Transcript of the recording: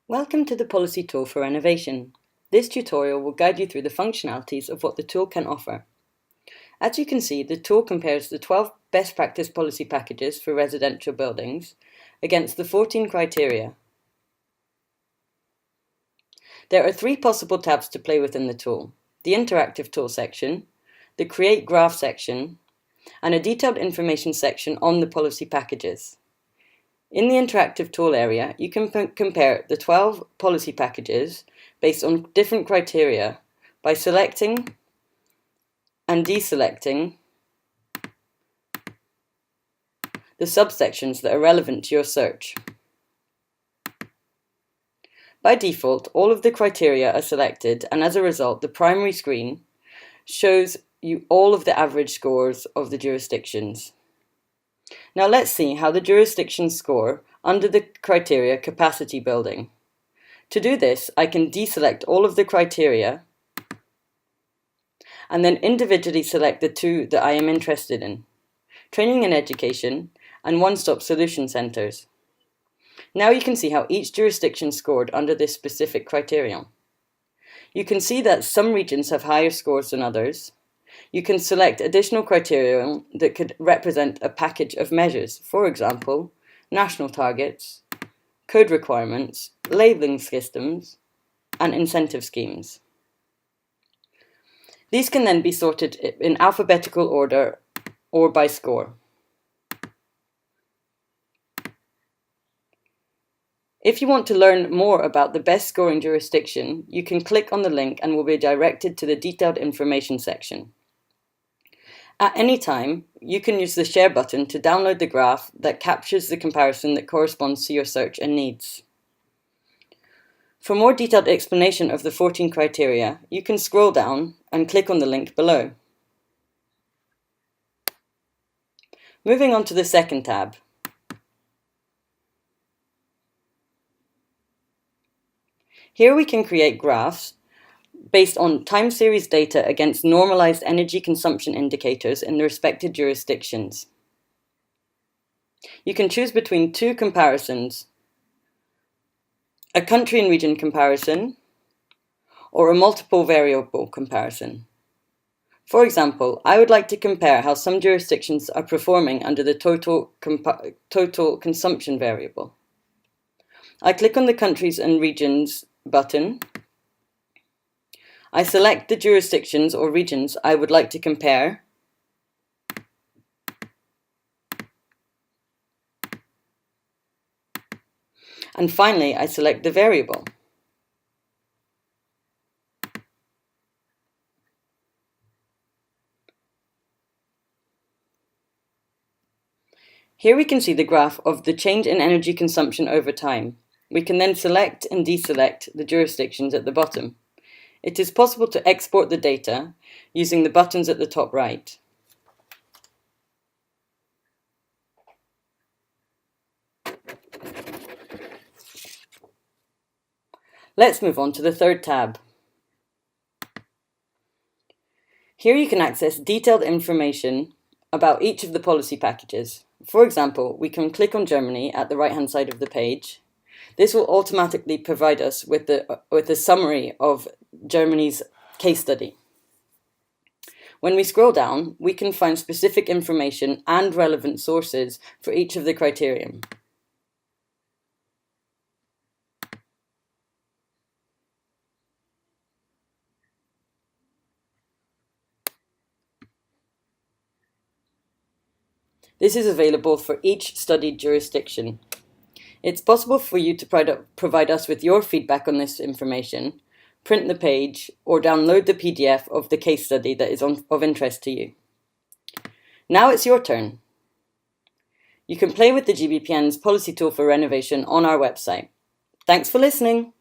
Welcome to the Policy Tool for Renovation. This tutorial will guide you through the functionalities of what the tool can offer. As you can see, the tool compares the 12 best practice policy packages for residential buildings against the 14 criteria. There are 3 possible tabs to play with in the tool: the Interactive Tool section, the Create Graph section, and a detailed information section on the policy packages. In the Interactive Tool area, you can compare the 12 policy packages based on different criteria by selecting and deselecting the subsections that are relevant to your search. By default, all of the criteria are selected, and as a result, the primary screen shows you all of the average scores of the jurisdictions. Now let's see how the jurisdictions score under the criteria capacity building. To do this, I can deselect all of the criteria and then individually select the 2 that I am interested in: training and education and one-stop solution centres. Now you can see how each jurisdiction scored under this specific criterion. You can see that some regions have higher scores than others. You can select additional criteria that could represent a package of measures, for example, national targets, code requirements, labelling systems, and incentive schemes. These can then be sorted in alphabetical order or by score. If you want to learn more about the best scoring jurisdiction, you can click on the link and will be directed to the detailed information section. At any time, you can use the Share button to download the graph that captures the comparison that corresponds to your search and needs. For more detailed explanation of the 14 criteria, you can scroll down and click on the link below. Moving on to the second tab. Here we can create graphs based on time series data against normalized energy consumption indicators in the respective jurisdictions. You can choose between 2 comparisons: a country and region comparison or a multiple variable comparison. For example, I would like to compare how some jurisdictions are performing under the total consumption variable. I click on the countries and regions button. I select the jurisdictions or regions I would like to compare, and finally I select the variable. Here we can see the graph of the change in energy consumption over time. We can then select and deselect the jurisdictions at the bottom. It is possible to export the data using the buttons at the top right. Let's move on to the third tab. Here you can access detailed information about each of the policy packages. For example, we can click on Germany at the right-hand side of the page. This will automatically provide us with a summary of Germany's case study. When we scroll down, we can find specific information and relevant sources for each of the criterion. This is available for each studied jurisdiction. It's possible for you to provide us with your feedback on this information, print the page, or download the PDF of the case study that is of interest to you. Now it's your turn. You can play with the GBPN's Policy Tool for Renovation on our website. Thanks for listening.